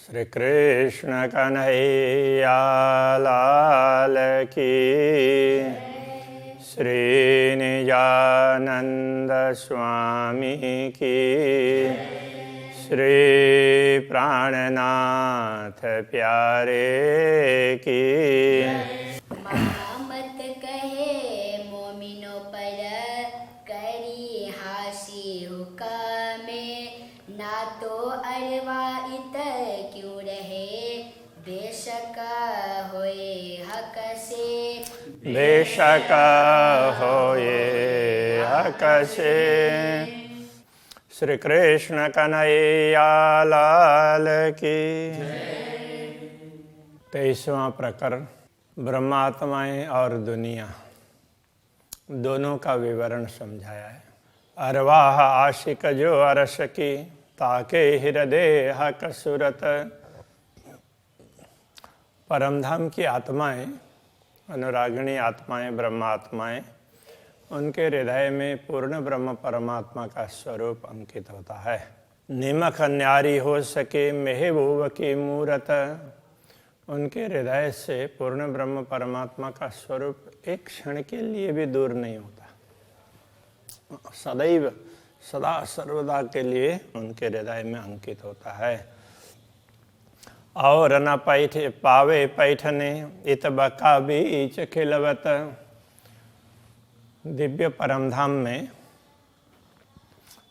श्री कृष्ण कन्हैया लाल की, श्री निजानंद स्वामी की, श्री प्राणनाथ प्यारे की। मत कहे मोमिनो पर करी हासी हुकामे, ना तो अरवाइत क्यों रहे बेशक होए हक से, बेशक होए हक से। श्री कृष्ण कन्हैया लाल की। 23वां प्रकरण ब्रह्मात्माएं और दुनिया दोनों का विवरण समझाया है। अरवाह आशिक जो अरस की, ताके हृदय हक सूरत। परमधाम की आत्माएं, अनुरागिणी आत्माएं, ब्रह्मात्माएं, उनके हृदय में पूर्ण ब्रह्म परमात्मा का स्वरूप अंकित होता है। निमख न्यारी हो सके महबूब की मूरत। उनके हृदय से पूर्ण ब्रह्म परमात्मा का स्वरूप एक क्षण के लिए भी दूर नहीं होता, सदैव सदा सर्वदा के लिए उनके हृदय में अंकित होता है। और न पैठे पावे पैठने इत बका बीच खिलवत। दिव्य परमधाम में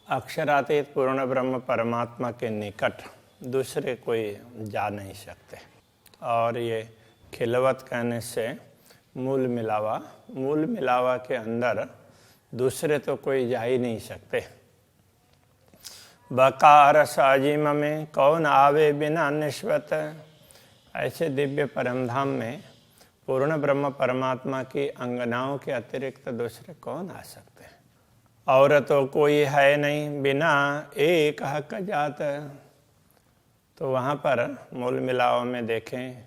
अक्षरातीत पूर्ण ब्रह्म परमात्मा के निकट दूसरे कोई जा नहीं सकते। और ये खिलवत कहने से मूल मिलावा के अंदर दूसरे तो कोई जा ही नहीं सकते। बकार साजिम में कौन आवे बिना निश्वत। ऐसे दिव्य परमधाम में पूर्ण ब्रह्म परमात्मा की अंगनाओं के अतिरिक्त दूसरे कौन आ सकते हैं। और तो कोई है नहीं बिना एक हक जात। तो वहाँ पर मूल मिलाव में देखें,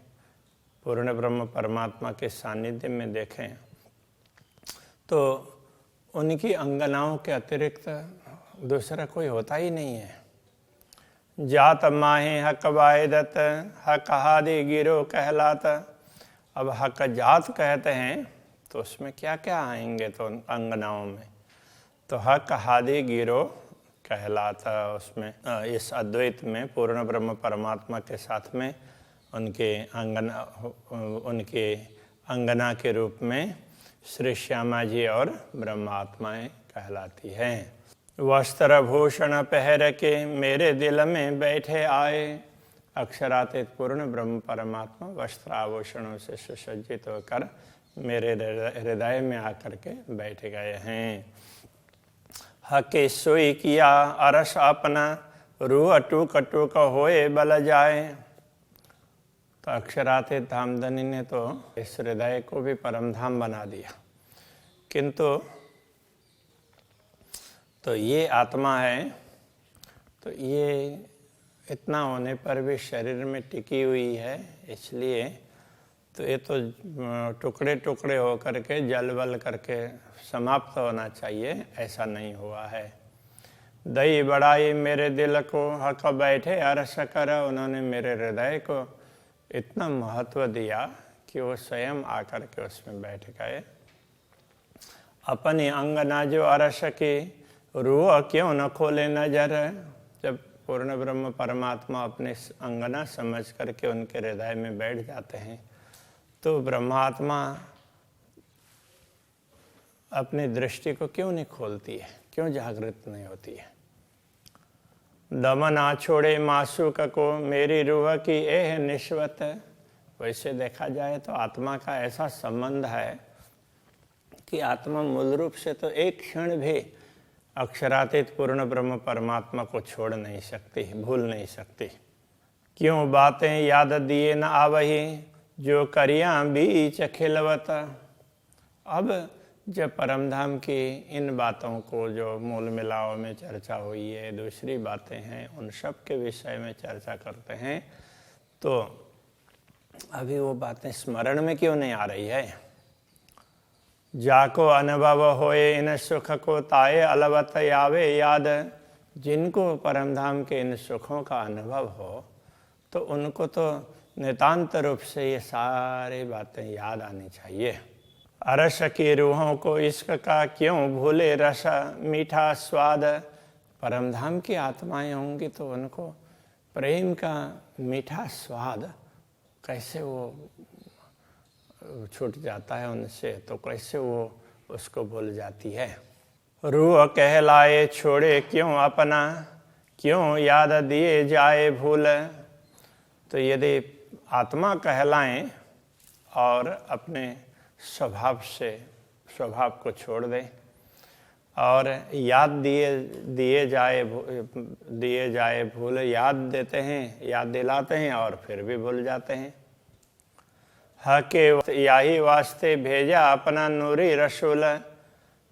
पूर्ण ब्रह्म परमात्मा के सानिध्य में देखें तो उनकी अंगनाओं के अतिरिक्त दूसरा कोई होता ही नहीं है। जात माहे हक वायदत, हक हादि गिरो कहलाता। अब हक जात कहते हैं तो उसमें क्या क्या आएंगे तो अंगनाओं में, तो हक हादि गिरो कहलाता। उसमें इस अद्वैत में पूर्ण ब्रह्म परमात्मा के साथ में उनके अंगना के रूप में श्री श्यामा जी और ब्रह्मात्माएं कहलाती हैं। वस्त्र भूषण पहर के मेरे दिल में बैठे आए। अक्षरातीत पूर्ण ब्रह्म परमात्मा वस्त्र आभूषणों से सुसज्जित होकर मेरे हृदय में आकर के बैठ गए हैं। हके सोई किया अरस अपना, रूह अटूक अटूक होए बल जाए। तो अक्षरातीत धामधनी ने तो इस हृदय को भी परमधाम बना दिया, किंतु तो ये आत्मा है, तो ये इतना होने पर भी शरीर में टिकी हुई है, इसलिए तो ये तो टुकड़े टुकड़े होकर के जल बल करके समाप्त होना चाहिए, ऐसा नहीं हुआ है। दई बढ़ाई मेरे दिल को हक बैठे अरस कर। उन्होंने मेरे हृदय को इतना महत्व दिया कि वो स्वयं आकर के उसमें बैठ गए। अपनी अंगना जो अरस की, रूह क्यों न खोले नजर। जब पूर्ण ब्रह्म परमात्मा अपने अंगना समझ करके उनके हृदय में बैठ जाते हैं तो ब्रह्मात्मा अपनी दृष्टि को क्यों नहीं खोलती है, क्यों जागृत नहीं होती है। दमन आ छोड़े मासूक को मेरी रूह की एह निश्वत। वैसे देखा जाए तो आत्मा का ऐसा संबंध है कि आत्मा मूल रूप से तो एक क्षण भी अक्षरातीत पूर्ण ब्रह्म परमात्मा को छोड़ नहीं सकती, भूल नहीं सकती। क्यों बातें याद दिए न आवही, जो करिया बीच खिलवत। अब जब परमधाम की इन बातों को जो मूल मिलाव में चर्चा हुई है, दूसरी बातें हैं, उन सब के विषय में चर्चा करते हैं, तो अभी वो बातें स्मरण में क्यों नहीं आ रही है। जाको अनुभव होए इन सुख को ताए अलवत आवे याद। जिनको परमधाम के इन सुखों का अनुभव हो तो उनको तो नितांत रूप से ये सारी बातें याद आनी चाहिए। अरस की रूहों को इश्क का क्यों भूले रस मीठा स्वाद। परमधाम की आत्माएं होंगी तो उनको प्रेम का मीठा स्वाद कैसे वो छूट जाता है उनसे, तो कैसे वो उसको भूल जाती है। रूह कहलाए छोड़े क्यों अपना, क्यों याद दिए जाए भूल। तो यदि आत्मा कहलाएं और अपने स्वभाव को छोड़ दें और याद दिए जाए भूल, याद देते हैं, याद दिलाते हैं और फिर भी भूल जाते हैं। हके यही वास्ते भेजा अपना नूरी रसूल।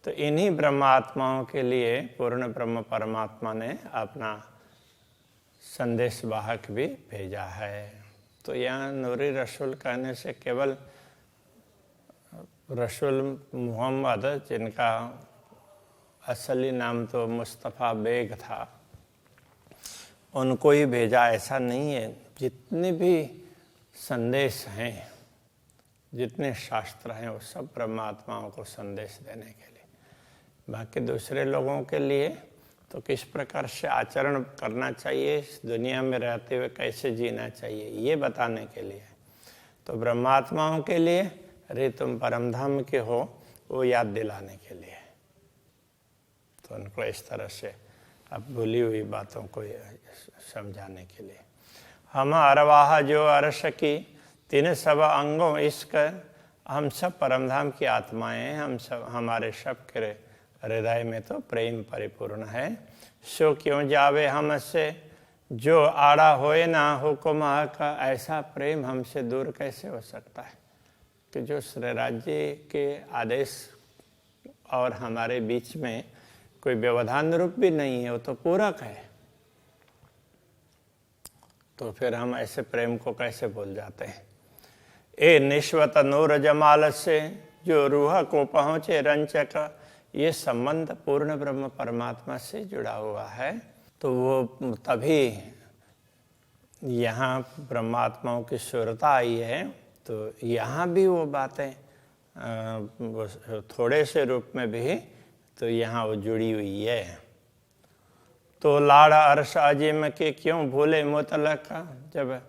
तो इन्हीं ब्रह्मात्माओं के लिए पूर्ण ब्रह्म परमात्मा ने अपना संदेश वाहक भी भेजा है। तो यहाँ नूरी रसूल कहने से केवल रसूल मोहम्मद, जिनका असली नाम तो मुस्तफ़ा बेग था, उनको ही भेजा ऐसा नहीं है। जितने भी संदेश हैं, जितने शास्त्र हैं, वो सब परमात्माओं को संदेश देने के लिए। बाकी दूसरे लोगों के लिए तो किस प्रकार से आचरण करना चाहिए, इस दुनिया में रहते हुए कैसे जीना चाहिए, ये बताने के लिए। तो ब्रह्मात्माओं के लिए अरे तुम परमधाम के हो, वो याद दिलाने के लिए। तो उनको इस तरह से अब भूली हुई बातों को समझाने के लिए। हम अरवाह जो अरश की तीन सब अंगों इश्क। हम सब परमधाम की आत्माएं हैं, हम सब, हमारे सब के हृदय में तो प्रेम परिपूर्ण है। सो क्यों जावे हमसे जो आड़ा होए ना हुक्म का। ऐसा प्रेम हमसे दूर कैसे हो सकता है कि जो श्री राज्य के आदेश और हमारे बीच में कोई व्यवधान रूप भी नहीं है, वो तो पूरक है। तो फिर हम ऐसे प्रेम को कैसे भूल जाते हैं। ए निश्वत नूर जमाल से जो रूह को पहुँचे रंचक। ये संबंध पूर्ण ब्रह्म परमात्मा से जुड़ा हुआ है। तो वो तभी यहाँ ब्रह्मात्माओं की शुरता आई है। तो यहाँ भी वो बातें थोड़े से रूप में भी तो यहाँ वो जुड़ी हुई है। तो लाड़ा अर्श अजीम के क्यों भूले मुतलक। जब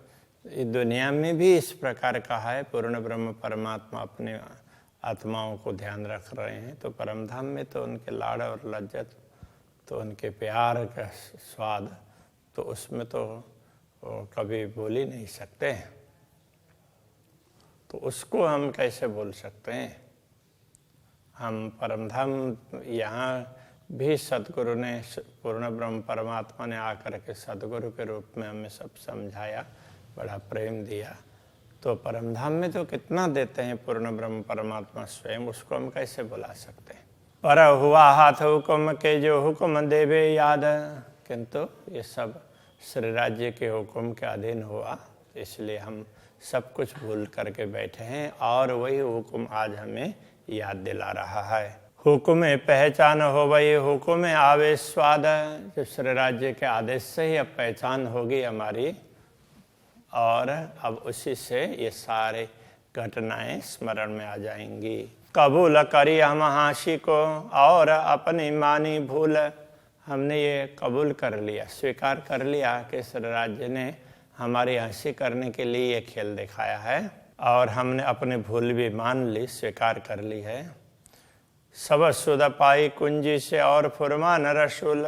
दुनिया में भी इस प्रकार का है, पूर्ण ब्रह्म परमात्मा अपने आत्माओं को ध्यान रख रहे हैं, तो परमधाम में तो उनके लाड़ और लज्जत, तो उनके प्यार का स्वाद, तो उसमें तो कभी भूल ही नहीं सकते। तो उसको हम कैसे भूल सकते हैं। हम परमधाम यहाँ भी सदगुरु ने, पूर्ण ब्रह्म परमात्मा ने आकर के सदगुरु के रूप में हमें सब समझाया, बड़ा प्रेम दिया। तो परमधाम में तो कितना देते हैं पूर्ण ब्रह्म परमात्मा स्वयं, उसको हम कैसे बुला सकते हैं। पर हुआ हाथ हुक्म के जो हुक्म देवे याद। किंतु ये सब श्री राज्य के हुक्म के अधीन हुआ, इसलिए हम सब कुछ भूल करके बैठे हैं और वही हुक्म आज हमें याद दिला रहा है। हुक्म पहचान हो वही हुक्म आवे स्वाद। जब श्री राज्य के आदेश से ही अब पहचान होगी हमारी, और अब उसी से ये सारे घटनाएं स्मरण में आ जाएंगी। कबूल करी हम हाशी को और अपनी मानी भूल। हमने ये कबूल कर लिया, स्वीकार कर लिया कि श्री राज्य ने हमारी हंसी करने के लिए ये खेल दिखाया है, और हमने अपनी भूल भी मान ली, स्वीकार कर ली है। सब सुध पाई कुंजी से और फुरमान रसूल।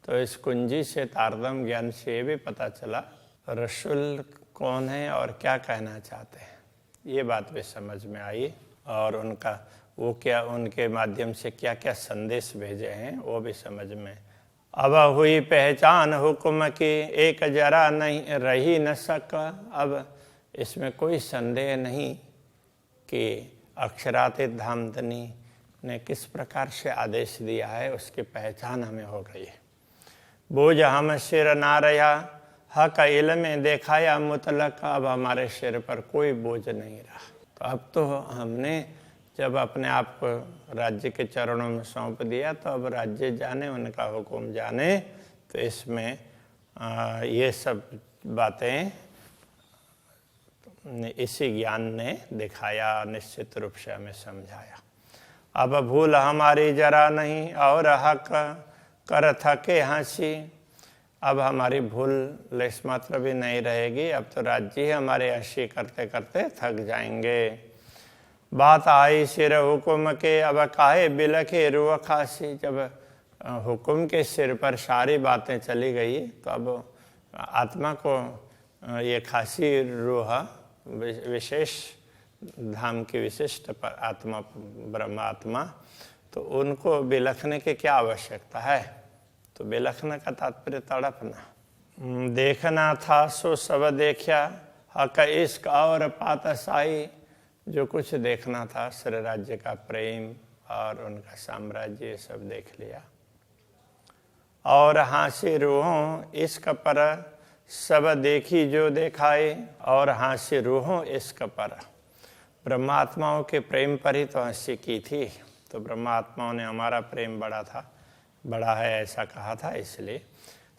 तो इस कुंजी से तारतम्य ज्ञान से ये भी पता चला रसूल कौन है और क्या कहना चाहते हैं, ये बात भी समझ में आई। और उनका वो क्या, उनके माध्यम से क्या क्या संदेश भेजे हैं वो भी समझ में। अब हुई पहचान हुक्म की एक जरा नहीं रही न सका। अब इसमें कोई संदेह नहीं कि अक्षरातीत धामधनी ने किस प्रकार से आदेश दिया है, उसकी पहचान हमें हो गई है। बोझ हम सिर ना रहा हक इल्म देखाया मुतलक। अब हमारे सिर पर कोई बोझ नहीं रहा। तो अब तो हमने जब अपने आप को राज्य के चरणों में सौंप दिया, तो अब राज्य जाने, उनका हुक्म जाने। तो इसमें ये सब बातें इसी ज्ञान ने दिखाया, निश्चित रूप से हमें समझाया। अब भूल हमारी जरा नहीं और हक कर थके हंसी। अब हमारी भूल लेस मात्र भी नहीं रहेगी, अब तो राज्य ही हमारे हंसी करते करते थक जाएंगे। बात आई सिर हुकुम के अब काहे बिलखे रूह खासी। जब हुकुम के सिर पर सारी बातें चली गई तो अब आत्मा को ये खासी रूह, विशेष धाम की विशिष्ट आत्मा, ब्रह्म आत्मा, तो उनको बिलखने की क्या आवश्यकता है। तो बिलखने का तात्पर्य तड़पना। देखना था सो सब देखा, हक इश्क और पातशाही। जो कुछ देखना था, श्री राज्य का प्रेम और उनका साम्राज्य, ये सब देख लिया। और हाँसी रूहों इश्क पर सब देखी जो देखाए। और हाँसी रूहों इश्क पर, ब्रह्मात्माओं के प्रेम पर ही तो हंसी की थी। तो ब्रह्मात्माओं ने हमारा प्रेम बड़ा है ऐसा कहा था, इसलिए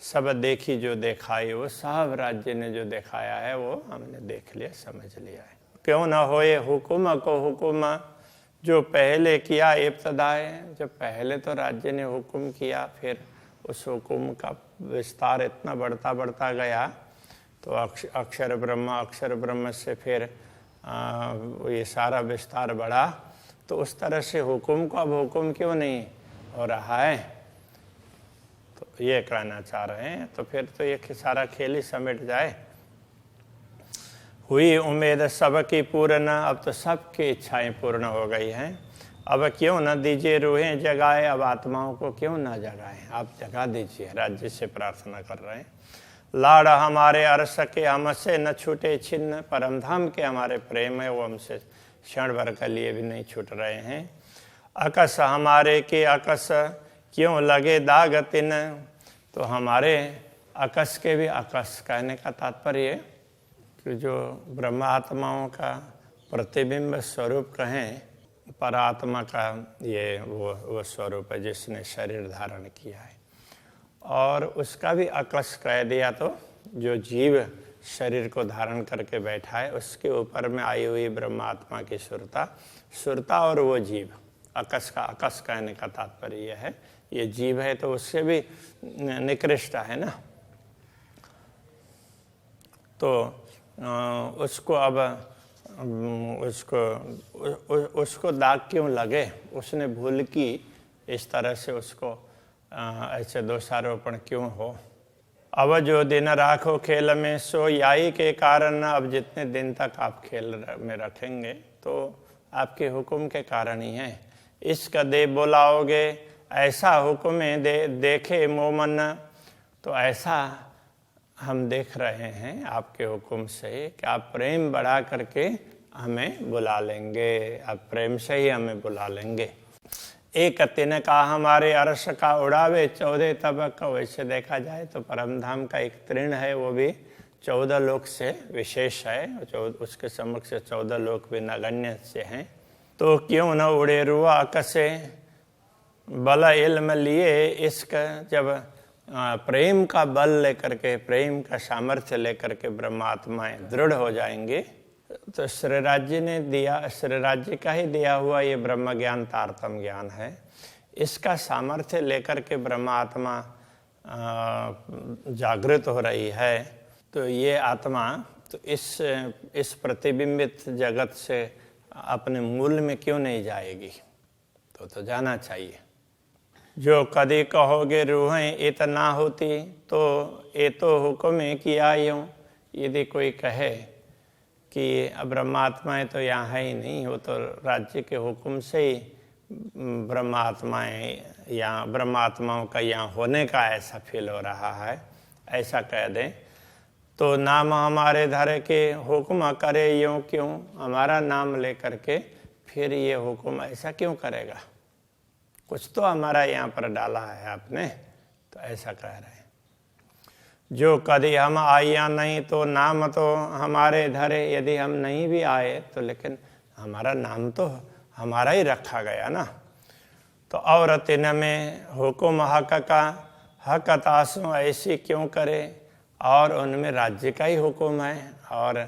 सब देखी जो दिखाई, वो सब राज्य ने जो दिखाया है वो हमने देख लिया, समझ लिया है। क्यों न होए हुकुम को हुकुम जो पहले किया इब्तदाए। जब पहले तो राज्य ने हुकुम किया, फिर उस हुकुम का विस्तार इतना बढ़ता गया तो अक्षर ब्रह्म से फिर ये सारा विस्तार बढ़ा। तो उस तरह से हुकुम को अब हुकुम क्यों नहीं हो रहा है, तो ये कहना चाह रहे हैं। तो फिर तो ये सारा खेल ही समेट जाए। हुई उम्मीद सबकी पूर्ण, अब तो सबकी इच्छाएं पूर्ण हो गई हैं। अब क्यों न दीजिए रूहें जगाए। अब आत्माओं को क्यों ना जगाएं, आप जगा दीजिए, राज्य से प्रार्थना कर रहे हैं। लाड़ हमारे अरस के हमसे न छूटे छिन्न। परमधाम के हमारे प्रेम है वो हमसे क्षण भर के लिए भी नहीं छूट रहे हैं। अकस हमारे के अकस क्यों लगे दाग तिन। तो हमारे अकस के भी, अकस कहने का तात्पर्य कि जो ब्रह्मात्माओं का प्रतिबिंब स्वरूप कहें, परात्मा का ये वो स्वरूप है जिसने शरीर धारण किया है। और उसका भी अकस कह दिया तो जो जीव शरीर को धारण करके बैठा है उसके ऊपर में आई हुई ब्रह्मात्मा की सुरता और वो जीव, अकस का अकस कहने का तात्पर्य यह है। ये जीव है तो उससे भी निकृष्ट है ना। तो उसको अब उसको दाग क्यों लगे, उसने भूल की, इस तरह से उसको ऐसे दोषारोपण क्यों हो। अब जो दिन राखो खेल में सो याई के कारण। अब जितने दिन तक आप खेल में रखेंगे तो आपके हुक्म के कारण ही है। इश्क दे बुलाओगे ऐसा हुक्म देखे मोमन। तो ऐसा हम देख रहे हैं आपके हुक्म से कि आप प्रेम बढ़ा करके हमें बुला लेंगे, आप प्रेम से ही हमें बुला लेंगे। एक तिन का हमारे अर्श का उड़ावे 14 तबक। वैसे देखा जाए तो परमधाम का एक तृण है, वो भी 14 लोक से विशेष है। उसके समक्ष 14 लोक भी नगण्य से हैं। तो क्यों न उड़े रुआ कसे बल इल्म लिए इश्क। जब प्रेम का बल लेकर के, प्रेम का सामर्थ्य लेकर के ब्रह्मात्माएं दृढ़ हो जाएंगे तो श्री राज्य ने दिया, श्री राज्य का ही दिया हुआ ये ब्रह्म ज्ञान तारतम ज्ञान है। इसका सामर्थ्य लेकर के ब्रह्मात्मा जागृत हो रही है। तो ये आत्मा तो इस प्रतिबिंबित जगत से अपने मूल में क्यों नहीं जाएगी, तो जाना चाहिए। जो कदी कहोगे रूहें इतना होती तो ये तो हुक्म किया यूं। यदि कोई कहे कि अब ब्रह्मात्माएं तो यहाँ है ही नहीं, वो तो राज्य के हुक्म से ही ब्रह्मात्माएं यहाँ, ब्रह्मात्माओं का यहाँ होने का ऐसा फील हो रहा है, ऐसा कह दें तो नाम हमारे धरे के हुक्म करे यूं क्यों। हमारा नाम लेकर के फिर ये हुक्म ऐसा क्यों करेगा, कुछ तो हमारा यहाँ पर डाला है आपने, तो ऐसा कह रहे हैं। जो कभी हम आया नहीं तो नाम तो हमारे धरे। यदि हम नहीं भी आए तो लेकिन हमारा नाम तो हमारा ही रखा गया ना। तो औरत न में हुकुम हक का हक तासों ऐसी क्यों करे। और उनमें राज्य का ही हुक्म है, और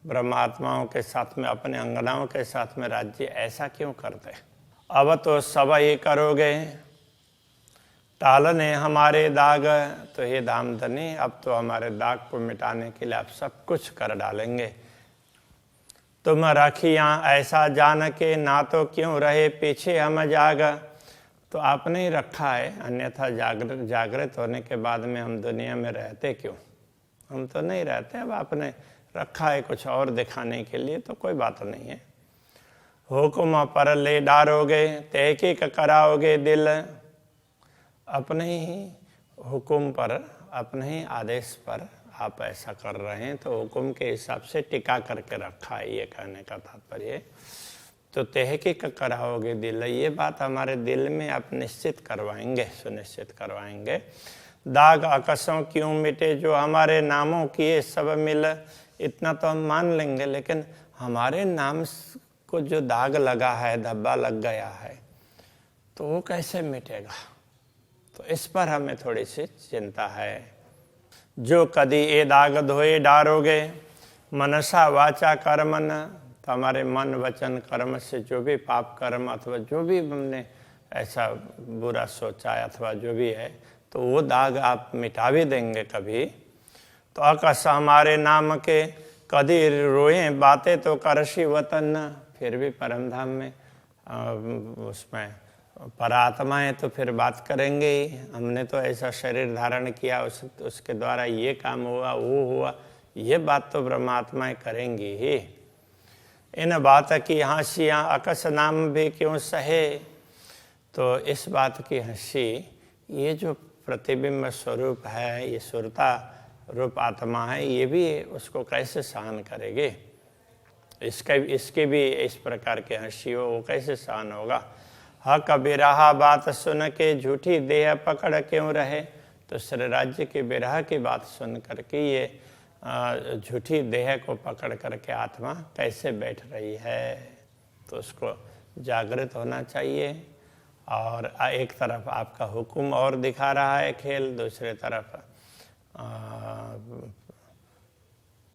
ब्रह्मात्माओं के साथ में, अपने अंगनाओं के साथ में राज्य ऐसा क्यों करते? अब तो सब ही करोगे टालने हमारे दाग, तो हे दामदनी अब तो हमारे दाग को मिटाने के लिए आप सब कुछ कर डालेंगे। तुम रखियाँ ऐसा जान के ना तो क्यों रहे पीछे हम जाग, तो आपने ही रखा है, अन्यथा जागृत होने के बाद में हम दुनिया में रहते क्यों? हम तो नहीं रहते, अब आपने रखा है कुछ और दिखाने के लिए, तो कोई बात नहीं है। हुक्म पर ले डारोगे तहकीक कराओगे दिल, अपने ही हुक्म पर, अपने ही आदेश पर आप ऐसा कर रहे हैं, तो हुक्म के हिसाब से टिका करके रखा है, ये कहने का तात्पर्य। तो तहकीक कराओगे दिल, ये बात हमारे दिल में आप निश्चित करवाएंगे, सुनिश्चित करवाएंगे। दाग आकाशों क्यों मिटे जो हमारे नामों किए सब मिल, इतना तो हम मान लेंगे, लेकिन हमारे नाम को जो दाग लगा है, धब्बा लग गया है, तो वो कैसे मिटेगा? तो इस पर हमें थोड़ी सी चिंता है। जो कदी ए दाग धोए डारोगे मनसा वाचा कर्मन, तो हमारे मन वचन कर्म से जो भी पाप कर्म अथवा जो भी हमने ऐसा बुरा सोचा अथवा जो भी है, तो वो दाग आप मिटा भी देंगे कभी। तो आकाश हमारे नाम के कदी रोए बातें तो करशी वतन, फिर भी परम धाम में उसमें परात्माएं तो फिर बात करेंगे ही। हमने तो ऐसा शरीर धारण किया, उसके द्वारा ये काम हुआ, वो हुआ, ये बात तो ब्रह्मात्माएं करेंगी ही। इन बात की हंसियाँ अकस नाम भी क्यों सहे, तो इस बात की हंसी, ये जो प्रतिबिंब स्वरूप है, ये सुरता रूप आत्मा है, ये भी उसको कैसे सहन करेगी? इसके भी इस प्रकार के हंसी हो, वो कैसे सहन होगा? हक बिरहा बात सुन के झूठी देह पकड़ क्यों रहे, तो श्री राज्य की बिरहा की बात सुन करके ये झूठी देह को पकड़ करके आत्मा कैसे बैठ रही है? तो उसको जागृत होना चाहिए। और एक तरफ आपका हुक्म और दिखा रहा है खेल, दूसरे तरफ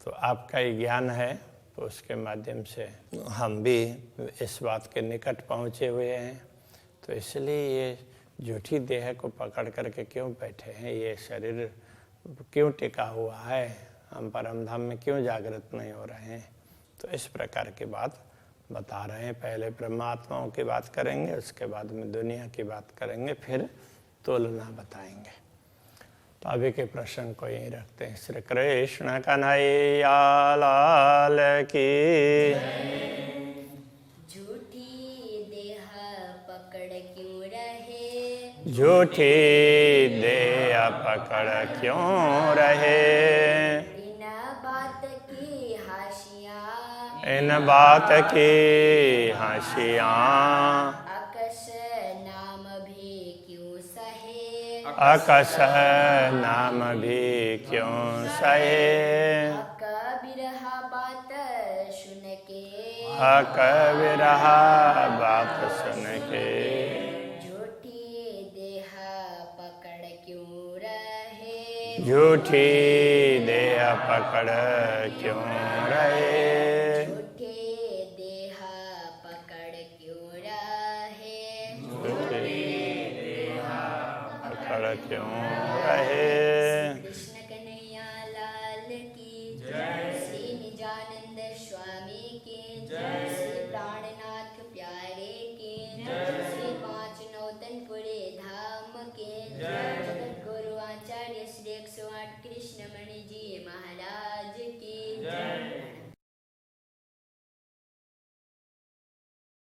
तो आपका ही ज्ञान है, तो उसके माध्यम से हम भी इस बात के निकट पहुँचे हुए हैं। तो इसलिए ये झूठी देह को पकड़ करके क्यों बैठे हैं, ये शरीर क्यों टिका हुआ है, हम परम धाम में क्यों जागृत नहीं हो रहे हैं? तो इस प्रकार की बात बता रहे हैं। पहले ब्रह्मात्माओं की बात करेंगे, उसके बाद में दुनिया की बात करेंगे, फिर तुलना बताएंगे। तो अभी के प्रश्न को यहीं रखते हैं। श्री कृष्ण कन्हैया लाल की। झूठी देह पकड़ क्यों रहे, झूठी देह पकड़ क्यों रहे, इन बात की हाशियाँ अकस नाम भी क्यों सहे, अकस नाम भी क्यों सहे, हक बिरहा बात सुन के, हक बिरहा बात सुन के, झूठी देह पकड़ क्यों रहे, झूठी देह पकड़ क्यों रहे, क्यों रहे। कृष्ण कन्हैया लाल की जय।